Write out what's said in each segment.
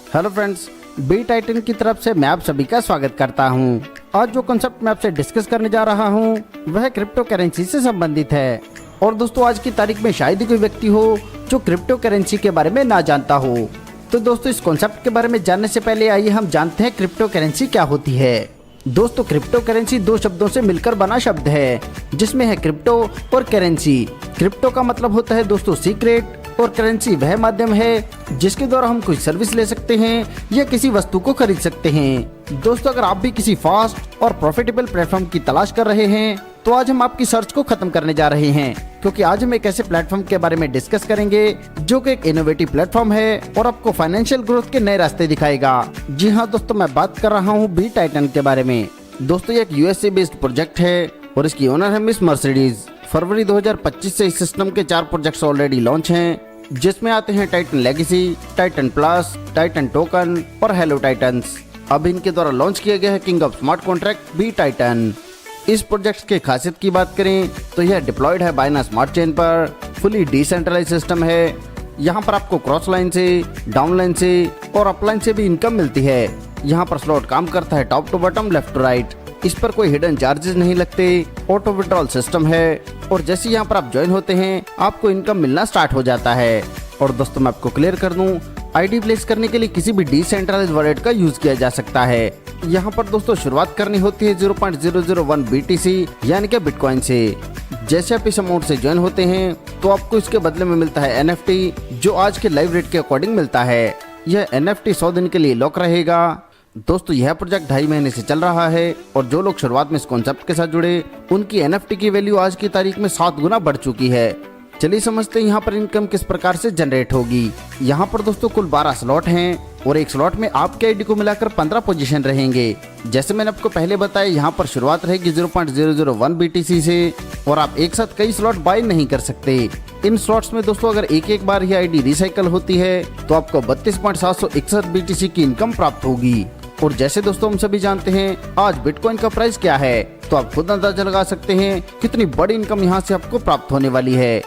Hello friends, B Titan की तरफ से मैं आप सभी का स्वागत करता हूं। आज जो कॉन्सेप्ट मैं आपसे डिस्कस करने जा रहा हूं वह क्रिप्टो करेंसी से संबंधित है। और दोस्तों, आज की तारीख में शायद ही कोई व्यक्ति हो जो क्रिप्टो करेंसी के बारे में ना जानता हो। तो दोस्तों, इस कॉन्सेप्ट के बारे में जानने से पहले आइए हम जानते हैं क्रिप्टो करेंसी क्या होती है। दोस्तों, क्रिप्टो करेंसी दो शब्दों से मिलकर बना शब्द है जिसमें है क्रिप्टो और करेंसी। क्रिप्टो का मतलब होता है दोस्तों सीक्रेट, और करेंसी वह माध्यम है जिसके द्वारा हम कोई सर्विस ले सकते हैं या किसी वस्तु को खरीद सकते हैं। दोस्तों, अगर आप भी किसी फास्ट और प्रॉफिटेबल प्लेटफॉर्म की तलाश कर रहे हैं तो आज हम आपकी सर्च को खत्म करने जा रहे हैं, क्योंकि आज हम एक ऐसे प्लेटफॉर्म के बारे में डिस्कस करेंगे जो कि एक इनोवेटिव प्लेटफॉर्म है और आपको फाइनेंशियल ग्रोथ के नए रास्ते दिखाएगा। जी हाँ दोस्तों, मैं बात कर रहा हूँ बी टाइटन के बारे में। दोस्तों, ये एक यूएसए बेस्ड प्रोजेक्ट है और इसकी ओनर है मिस मर्सिडीज। फरवरी 2025 से इस सिस्टम के 4 प्रोजेक्ट्स ऑलरेडी लॉन्च हैं, जिसमें आते हैं Titan legacy, Titan plus, Titan token और हेलो टाइटन्स। अब इनके द्वारा लॉन्च किया गया है king of smart contract B Titan. इस प्रोजेक्ट के खासियत की बात करें तो यह डिप्लॉयड है बाइनांस स्मार्ट चेन पर, फुली डिसेंट्रलाइज सिस्टम है। यहाँ पर आपको क्रॉस लाइन से, डाउन लाइन से और अपलाइन से भी इनकम मिलती है। यहाँ पर स्लॉट काम करता है top to bottom, left to right. इस पर कोई हिडन चार्जेस नहीं लगते, ऑटो विड्रॉल सिस्टम है और जैसे यहाँ पर आप ज्वाइन होते हैं आपको इनकम मिलना स्टार्ट हो जाता है। और दोस्तों, मैं आपको क्लियर कर दूं, आईडी प्लेस करने के लिए किसी भी डिसेंट्रलाइज्ड वॉलेट का यूज किया जा सकता है। यहाँ पर दोस्तों शुरुआत करनी होती है 0.001 BTC यानी कि बिटकॉइन से। जैसे आप इस अमाउंट से ज्वाइन होते हैं तो आपको इसके बदले में मिलता है NFT, जो आज के लाइव रेट के अकॉर्डिंग मिलता है। यह NFT 100 दिन के लिए लॉक रहेगा। दोस्तों, यह प्रोजेक्ट 2.5 महीने से चल रहा है और जो लोग शुरुआत में इस कॉन्सेप्ट के साथ जुड़े उनकी NFT की वैल्यू आज की तारीख में 7 गुना बढ़ चुकी है। चलिए समझते हैं यहाँ पर इनकम किस प्रकार से जनरेट होगी। यहाँ पर दोस्तों कुल 12 स्लॉट हैं और एक स्लॉट में आपके आईडी को मिलाकर 15 पोजीशन रहेंगे। जैसे मैंने आपको पहले बताया, यहाँ पर शुरुआत रहेगी 0.001 BTC से और आप एक साथ कई स्लॉट बाय नहीं कर सकते। इन स्लॉट्स में दोस्तों अगर एक बार ही आईडी रिसाइकल होती है तो आपको 32.761 BTC की इनकम प्राप्त होगी। और जैसे दोस्तों हम सभी जानते हैं आज बिटकॉइन का प्राइस क्या है, तो आप खुद अंदाजा लगा सकते हैं कितनी बड़ी इनकम यहाँ से आपको प्राप्त होने वाली है।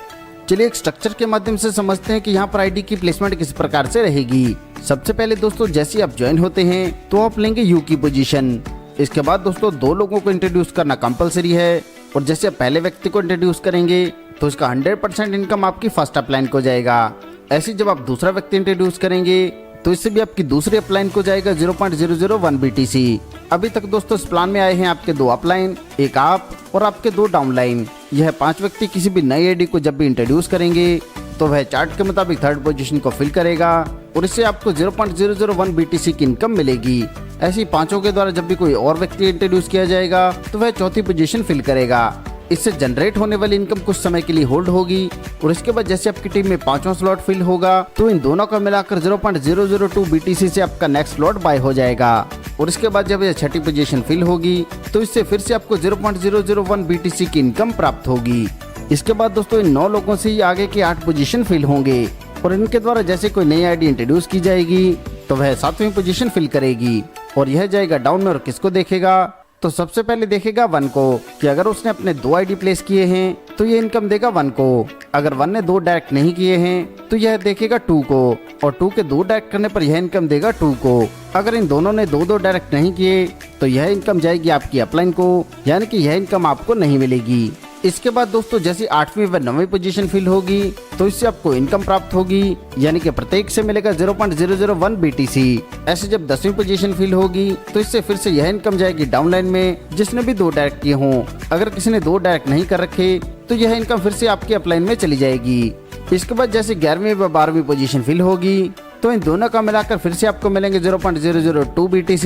चलिए एक स्ट्रक्चर के माध्यम से समझते हैं कि यहाँ पर आईडी की प्लेसमेंट किस प्रकार से रहेगी। सबसे पहले दोस्तों, जैसे आप ज्वाइन होते हैं तो आप लेंगे यू की पोजीशन। इसके बाद दोस्तों 2 लोगों को इंट्रोड्यूस करना कंपलसरी है और जैसे आप पहले व्यक्ति को इंट्रोड्यूस करेंगे तो इसका 100% इनकम आपकी फर्स्ट अपलाइन को जाएगा। ऐसे जब आप दूसरा व्यक्ति इंट्रोड्यूस करेंगे तो इससे भी आपकी दूसरी अपलाइन को जाएगा 0.001 BTC। अभी तक दोस्तों इस प्लान में आए हैं आपके 2 अपलाइन, एक आप और आपके 2 डाउनलाइन। यह 5 व्यक्ति किसी भी नई आईडी को जब भी इंट्रोड्यूस करेंगे तो वह चार्ट के मुताबिक 3rd पोजीशन को फिल करेगा और इससे आपको 0.001 BTC की इनकम मिलेगी। ऐसी 5 के द्वारा जब भी कोई और व्यक्ति इंट्रोड्यूस किया जाएगा तो वह 4थी पोजीशन फिल करेगा। इससे जनरेट होने वाली इनकम कुछ समय के लिए होल्ड होगी और इसके बाद जैसे आपकी टीम में 5वां स्लॉट फिल होगा तो इन दोनों का मिलाकर 0.002 BTC से आपका नेक्स्ट स्लॉट बाय हो जाएगा। और इसके बाद जब यह 6ठी पोजीशन फिल होगी तो इससे फिर से आपको 0.001 BTC की इनकम प्राप्त होगी। इसके बाद दोस्तों इन 9 लोगों से ही आगे के 8 पोजीशन फिल होंगे और इनके द्वारा जैसे कोई नई आईडी इंट्रोड्यूस की जाएगी तो वह 7वीं पोजीशन फिल करेगी और यह जाएगा डाउन में। और किसको देखेगा, तो सबसे पहले देखेगा 1 को कि अगर उसने अपने 2 आईडी प्लेस किए हैं तो ये इनकम देगा 1 को। अगर 1 ने 2 डायरेक्ट नहीं किए हैं तो यह देखेगा 2 को और 2 के 2 डायरेक्ट करने पर यह इनकम देगा 2 को। अगर इन दोनों ने 2 डायरेक्ट नहीं किए तो यह इनकम जाएगी आपकी अपलाइन को, यानी कि यह इनकम आपको नहीं मिलेगी। इसके बाद दोस्तों जैसे 8वीं व 9वीं पोजीशन फिल होगी तो इससे आपको इनकम प्राप्त होगी, यानी कि प्रत्येक से मिलेगा 0.001 BTC। ऐसे जब 10वीं पोजीशन फिल होगी तो इससे फिर से यह इनकम जाएगी डाउनलाइन में जिसने भी 2 डायरेक्ट किए हों। अगर किसी ने 2 डायरेक्ट नहीं कर रखे तो यह इनकम फिर से आपकी अपलाइन में चली जाएगी। इसके बाद जैसे 11वीं व 12वीं पोजीशन फिल होगी तो इन दोनों का मिलाकर फिर से आपको मिलेंगे 0.002 BTC।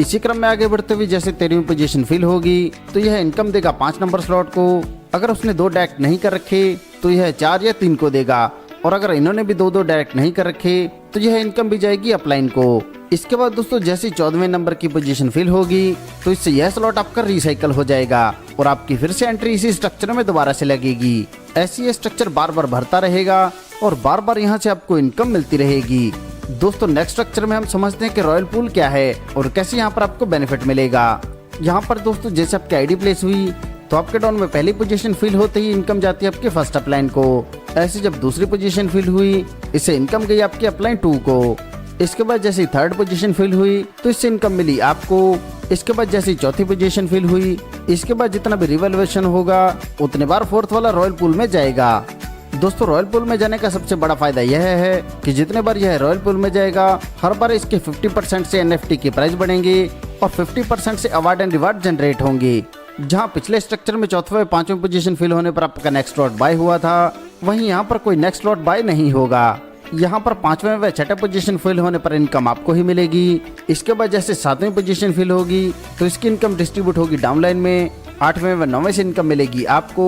इसी क्रम में आगे बढ़ते हुए जैसे 13वीं पोजीशन फिल होगी तो यह इनकम देगा 5 नंबर स्लॉट को। अगर उसने 2 डायरेक्ट नहीं कर रखे तो यह 4 या 3 को देगा और अगर इन्होंने भी 2 डायरेक्ट नहीं कर रखे तो यह इनकम भी जाएगी अपलाइन को। इसके बाद दोस्तों जैसे 14वें नंबर की पोजीशन फिल होगी तो इससे यह स्लॉट आपका रिसाइकल हो जाएगा और आपकी फिर से एंट्री इसी स्ट्रक्चर में दोबारा से लगेगी। ऐसी ये स्ट्रक्चर बार बार भरता रहेगा और बार बार यहाँ से आपको इनकम मिलती रहेगी। दोस्तों नेक्स्ट स्ट्रक्चर में हम समझते हैं कि रॉयल पूल क्या है और कैसे यहाँ पर आपको बेनिफिट मिलेगा। यहाँ पर दोस्तों जैसे आपकी आईडी प्लेस हुई तो आपके डाउन में पहली पोजीशन फिल होते ही इनकम जाती है आपके फर्स्ट अपलाइन को। ऐसे जब दूसरी पोजीशन फिल हुई इससे इनकम गई आपकी अपलाइन 2 को। इसके बाद जैसी थर्ड पोजीशन फिल हुई तो इससे इनकम मिली आपको। इसके बाद जैसी चौथी पोजीशन फिल हुई, इसके बाद जितना भी रिवैल्यूएशन होगा उतने बार फोर्थ वाला रॉयल पूल में जाएगा। दोस्तों रॉयल पूल में जाने का सबसे बड़ा फायदा यह है कि जितने बार यह रॉयल पूल में जाएगा हर बार इसके 50% से NFT की प्राइस बढ़ेंगे और 50% से अवार्ड एंड रिवार्ड जनरेट होंगे। जहां पिछले स्ट्रक्चर में चौथे व पांचवें पोजीशन फिल होने पर आपका नेक्स्ट लॉट बाय हुआ था, वहीं यहाँ पर कोई नेक्स्ट लॉट बाय नहीं होगा। यहाँ पर पांचवें व छठे पोजीशन फिल होने पर इनकम आपको ही मिलेगी। इसके बाद जैसे सातवीं पोजीशन फिल होगी तो इसकी इनकम डिस्ट्रीब्यूट होगी डाउनलाइन में। आठवें व नौवें से इनकम मिलेगी आपको।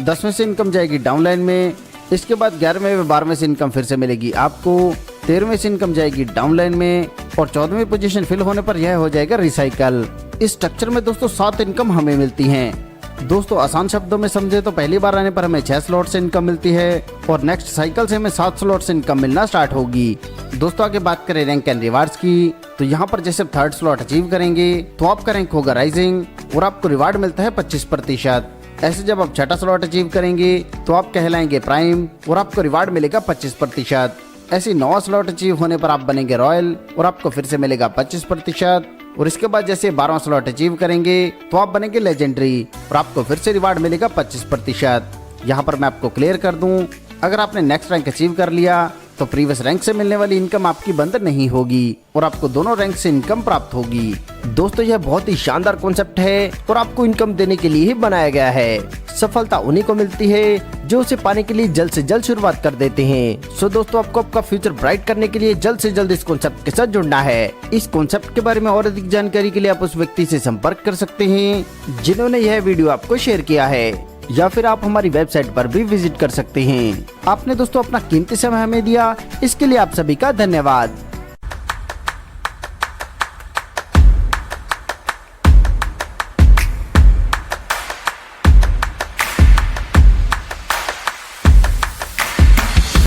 10वें से इनकम जाएगी डाउनलाइन में। इसके बाद 11वें व 12वें से इनकम फिर से मिलेगी आपको। 13वें से इनकम जाएगी डाउनलाइन में और 14वीं पोजीशन फिल होने पर यह हो जाएगा रिसाइकल। इस स्ट्रक्चर में दोस्तों 7 इनकम हमें मिलती हैं। दोस्तों आसान शब्दों में समझे तो पहली बार आने पर हमें 6 स्लॉट से इनकम मिलती है और नेक्स्ट साइकिल से हमें 7 स्लॉट से इनकम मिलना स्टार्ट होगी। दोस्तों आगे बात करें रैंक एंड रिवार्ड्स की, तो यहाँ पर जैसे थर्ड स्लॉट अचीव करेंगे तो आपका रैंक होगा राइजिंग और आपको रिवार्ड मिलता है 25%। ऐसे जब आप छठा स्लॉट अचीव करेंगे तो आप कहलाएंगे प्राइम और आपको रिवार्ड मिलेगा 25%। ऐसे 9वां स्लॉट अचीव होने पर आप बनेंगे रॉयल और आपको फिर से मिलेगा 25%। और इसके बाद जैसे 12वां स्लॉट अचीव करेंगे तो आप बनेंगे लेजेंडरी और आपको फिर से रिवार्ड मिलेगा 25%। यहाँ पर मैं आपको क्लियर कर दूं, अगर आपने नेक्स्ट रैंक अचीव कर लिया तो प्रीवियस रैंक से मिलने वाली इनकम आपकी बंद नहीं होगी और आपको दोनों रैंक से इनकम प्राप्त होगी। दोस्तों यह बहुत ही शानदार कॉन्सेप्ट है और आपको इनकम देने के लिए ही बनाया गया है। सफलता उन्हीं को मिलती है जो उसे पाने के लिए जल्द से जल्द शुरुआत कर देते हैं। सो दोस्तों आपको आपका फ्यूचर ब्राइट करने के लिए जल्द से जल्द इस कॉन्सेप्ट के साथ जुड़ना है। इस कॉन्सेप्ट के बारे में और अधिक जानकारी के लिए आप उस व्यक्ति से संपर्क कर सकते हैं जिन्होंने यह वीडियो आपको शेयर किया है, या फिर आप हमारी वेबसाइट पर भी विजिट कर सकते हैं। आपने दोस्तों अपना कीमती समय हमें दिया, इसके लिए आप सभी का धन्यवाद।